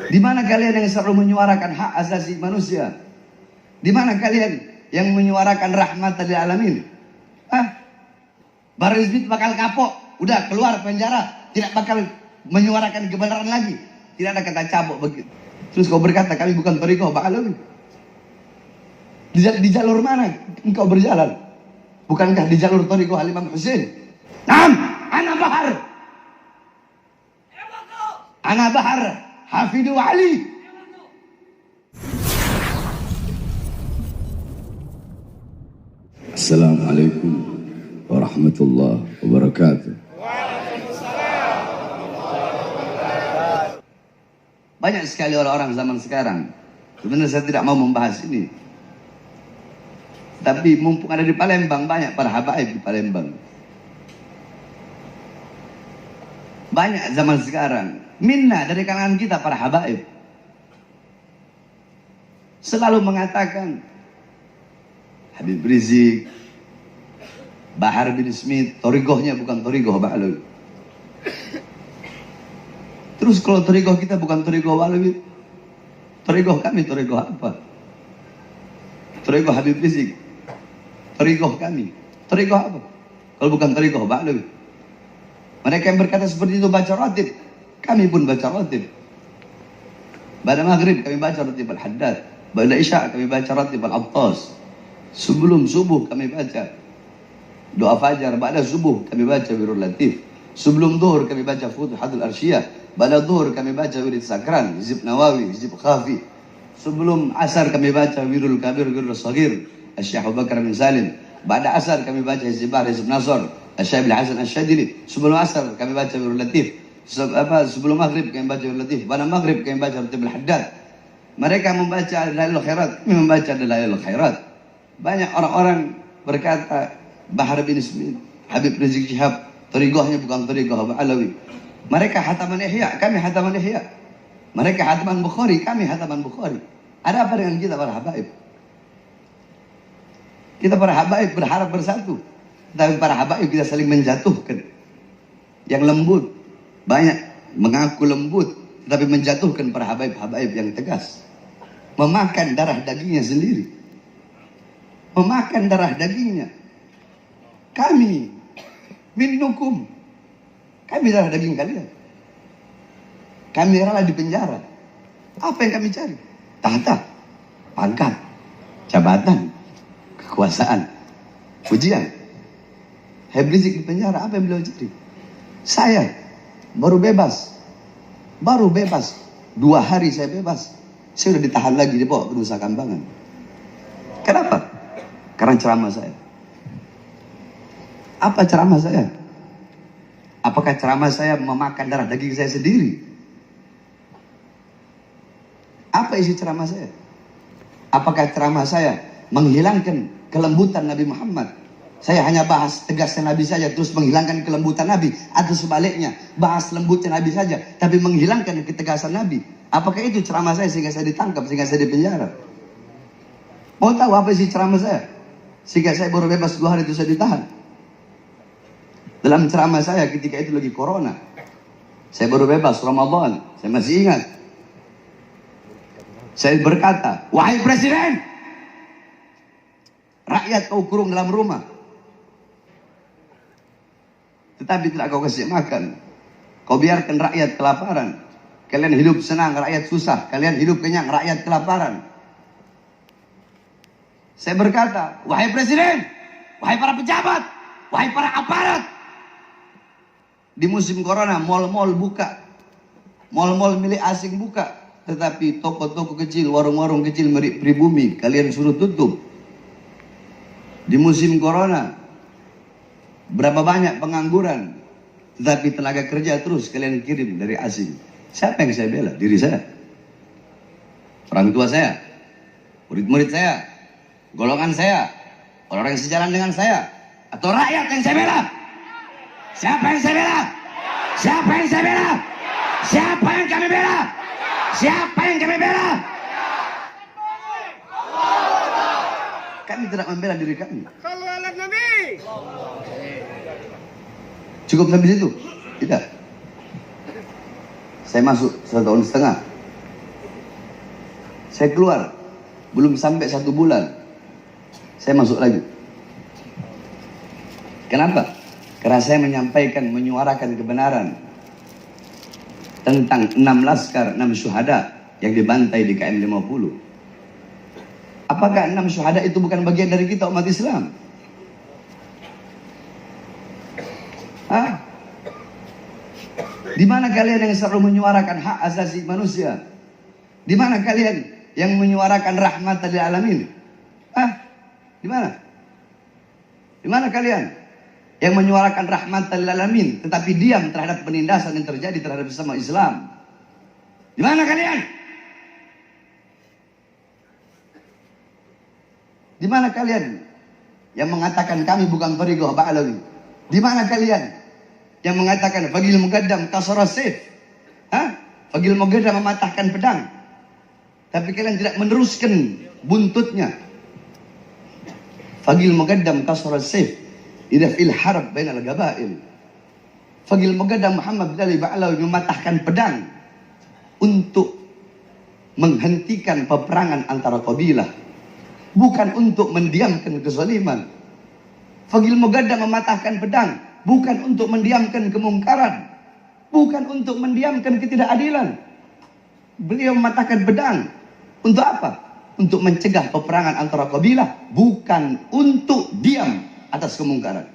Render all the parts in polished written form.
Di mana kalian yang selalu menyuarakan hak asasi manusia? Di mana kalian yang menyuarakan rahmat lil alamin? Bahar Smith bakal kapok, udah keluar penjara, tidak bakal menyuarakan kebenaran lagi. Tidak ada kata cabut begitu. Terus kau berkata kami bukan thariqah Ba'alawi. Di jalur mana engkau berjalan? Bukankah di jalur thariqah Al-Imam Husain? Naam, ana Bahar. Ana Bahar, Hafidu Ali. Assalamualaikum warahmatullahi wabarakatuh. Banyak sekali orang-orang zaman sekarang. Sebenarnya saya tidak mau membahas ini. Tapi mumpung ada di Palembang, banyak para habaib di Palembang. Banyak zaman sekarang. Minna dari kalangan kita para habaib. Selalu mengatakan Habib Rizik, Bahar bin Smith, thariqahnya bukan thariqah Ba'alawi. Terus kalau thariqah kita bukan thariqah Ba'alawi, thariqah kami thariqah apa? Thariqah Habib Rizik, thariqah kami, thariqah apa? Kalau bukan thariqah Ba'alawi. Mereka yang berkata seperti itu baca ratib, kami pun baca ratib. Pada maghrib kami baca ratib Al-Haddad, pada isya kami baca ratib Al-Attas. Sebelum subuh kami baca doa fajar, pada subuh kami baca Wirul Latif. Sebelum zuhur kami baca Futuhatul Arsyiyah, pada zuhur kami baca Wirid Sakran, Hizib Nawawi, Hizib Khafi. Sebelum asar kami baca Wirul Kabir, Wirul Saghir, Asy-Syaikh Abu Bakar bin Salim. Pada asar kami baca Hizib Bahr, Hizib Nasr, Asy-Syaikh Bil Hasan Asy-Syadili. Sebelum asar kami baca Wirul Latif. Sebelum maghrib kami baca Wirul Latif. Pada maghrib kami baca Ratib Al-Haddad. Mereka membaca Dalailul Khairat, kami membaca Dalailul Khairat. Banyak orang-orang berkata Bahar bin Smith, Habib Rizik Syihab, thariqahnya bukan thariqah Ba'alawi. Mereka hataman Ihya, kami hataman Ihya. Mereka hataman Bukhari, kami hataman Bukhari. Ada apa dengan kita para habaib? Kita para habaib berharap bersatu, tapi para habaib kita saling menjatuhkan. Yang lembut, banyak mengaku lembut, tetapi menjatuhkan para habaib-habaib yang tegas. Memakan darah dagingnya sendiri. Memakan darah dagingnya. Kami minnukum, kami darah daging kalian. Kami rela di penjara. Apa yang kami cari? Tahta, pangkat, jabatan, kekuasaan, pujian. Habib Rizik di penjara, apa yang beliau cari? Saya baru bebas 2 hari saya bebas, saya sudah ditahan lagi, dibawa ke Nusa Kambangan. Kenapa? Karena ceramah saya. Apa ceramah saya? Apakah ceramah saya memakan darah daging saya sendiri? Apa isi ceramah saya? Apakah ceramah saya menghilangkan kelembutan Nabi Muhammad? Saya hanya bahas tegasnya Nabi saja, terus menghilangkan kelembutan Nabi. Atau sebaliknya, bahas lembutnya Nabi saja, tapi menghilangkan ketegasan Nabi. Apakah itu ceramah saya sehingga saya ditangkap, sehingga saya dipenjara? Mau tahu apa isi ceramah saya? Sehingga saya baru bebas 2 hari itu saya ditahan. Dalam ceramah saya ketika itu lagi corona. Saya baru bebas Ramadan. Saya masih ingat. Saya berkata, wahai Presiden, rakyat kau kurung dalam rumah, tetapi tidak kau kasih makan. Kau biarkan rakyat kelaparan. Kalian hidup senang, rakyat susah. Kalian hidup kenyang, rakyat kelaparan. Saya berkata, wahai Presiden, wahai para pejabat, wahai para aparat. Di musim corona, mal-mal buka. Mal-mal milik asing buka. Tetapi toko-toko kecil, warung-warung kecil pribumi, kalian suruh tutup. Di musim corona, berapa banyak pengangguran. Tetapi tenaga kerja terus kalian kirim dari asing. Siapa yang saya bela? Diri saya. Orang tua saya. Murid-murid saya. Golongan saya, orang-orang yang sejalan dengan saya, atau rakyat yang saya bela? Siapa yang saya bela? Siapa yang saya bela? Siapa yang kami bela? Siapa yang kami bela? Kami tidak membela diri kami. Kalau alat Nabi. Cukup sampai situ? Tidak. Saya masuk 1,5 tahun. Saya keluar, belum sampai 1 bulan, saya masuk lagi. Kenapa? Karena saya menyampaikan, menyuarakan kebenaran tentang 6 laskar, 6 syuhada yang dibantai di KM 50. Apakah 6 syuhada itu bukan bagian dari kita umat Islam? Hah? Di mana kalian yang selalu menyuarakan hak asasi manusia? Di mana kalian yang menyuarakan rahmatan lil alamin? Hah? Di mana? Di mana kalian yang menyuarakan rahmatan lil alamin tetapi diam terhadap penindasan yang terjadi terhadap sesama Islam? Di mana kalian? Di mana kalian yang mengatakan kami bukan thariqah Ba'alawi? Di mana kalian yang mengatakan Fagil Mugaddam kasara sayf? Hah? Fagil Mugaddam mematahkan pedang. Tapi kalian tidak meneruskan buntutnya. Fagil Mugaddam kasara sayf idza fil harb bainal gabail. Fagil Mugaddam Muhammad bin Ali Ba'alawi mematahkan pedang untuk menghentikan peperangan antara kabilah, bukan untuk mendiamkan kezaliman. Fagil Mugaddam mematahkan pedang bukan untuk mendiamkan kemungkaran, bukan untuk mendiamkan ketidakadilan. Beliau mematahkan pedang untuk apa? Untuk mencegah peperangan antara kabilah, bukan untuk diam atas kemungkaran.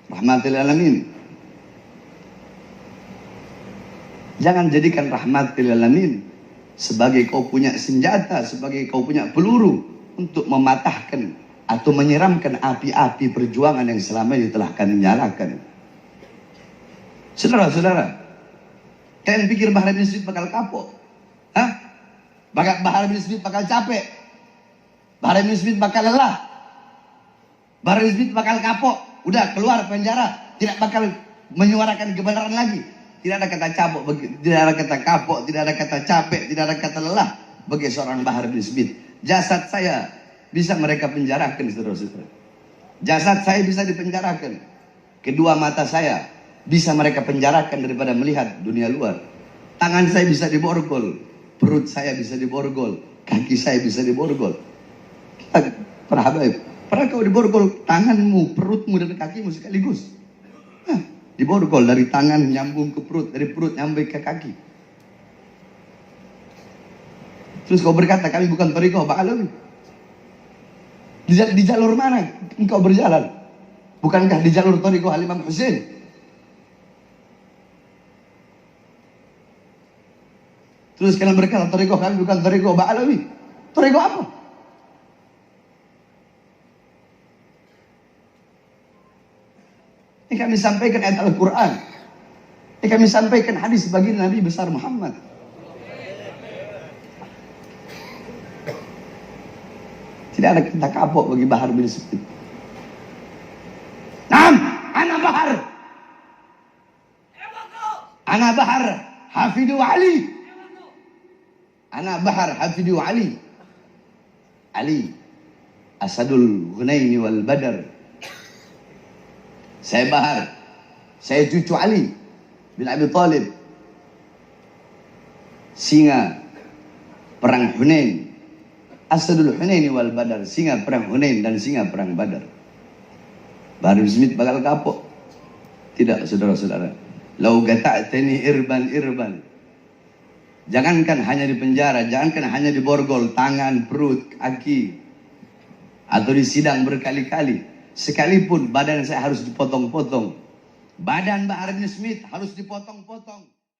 Rahmatil alamin. Jangan jadikan rahmatil alamin sebagai kau punya senjata, sebagai kau punya peluru untuk mematahkan atau menyiramkan api-api perjuangan yang selama ini telah kami nyalakan. Saudara-saudara, kalian pikir Bahar bin Smith bakal kapok? Hah? Bahar bin Smith bakal capek? Bahar bin Smith bakal lelah? Bahar bin Smith bakal kapok? Udah keluar penjara, tidak bakal menyuarakan kebenaran lagi. Tidak ada kata capek, tidak ada kata kapok, tidak ada kata capek, tidak ada kata lelah bagi seorang Bahar bin Smith. Jasad saya bisa mereka penjarakan, saudara-saudara. Jasad saya bisa dipenjarakan. Kedua mata saya bisa mereka penjarakan daripada melihat dunia luar. Tangan saya bisa diborgol, perut saya bisa diborgol, kaki saya bisa diborgol. Para habaib, pernah kau diborgol tanganmu, perutmu dan kakimu sekaligus? Diborgol dari tangan nyambung ke perut, dari perut nyambung ke kaki. Terus kau berkata kami bukan thariqah Ba'alawi. Di jalur mana engkau berjalan? Bukankah di jalur thariqah Imam Hussein? Terus kalian berkata thariqah kami bukan thariqah Ba'alawi. Thariqah apa? Ini kami sampaikan ayat Al-Quran. Ini kami sampaikan hadis bagi Nabi besar Muhammad. Tidak ada kata kapok bagi Bahar bin Smith. Naam, ana Bahar. Ana Bahar Hafidu Ali. Ana Bahar Hafidu Ali. Ali Asadul Hunaini wal Badar. Saya Bahar, saya cucu Ali bin Abi Thalib, singa perang Hunain, Asadul Hunaini wal Badar, singa perang Hunain dan singa perang Badar. Bahar bin Smith bakal kapok? Tidak, saudara-saudara. Lau gata'tani irban. Jangankan hanya di penjara, jangankan hanya di borgol, tangan, perut, kaki, atau di sidang berkali-kali. Sekalipun badan saya harus dipotong-potong, badan Bahar bin Smith harus dipotong-potong.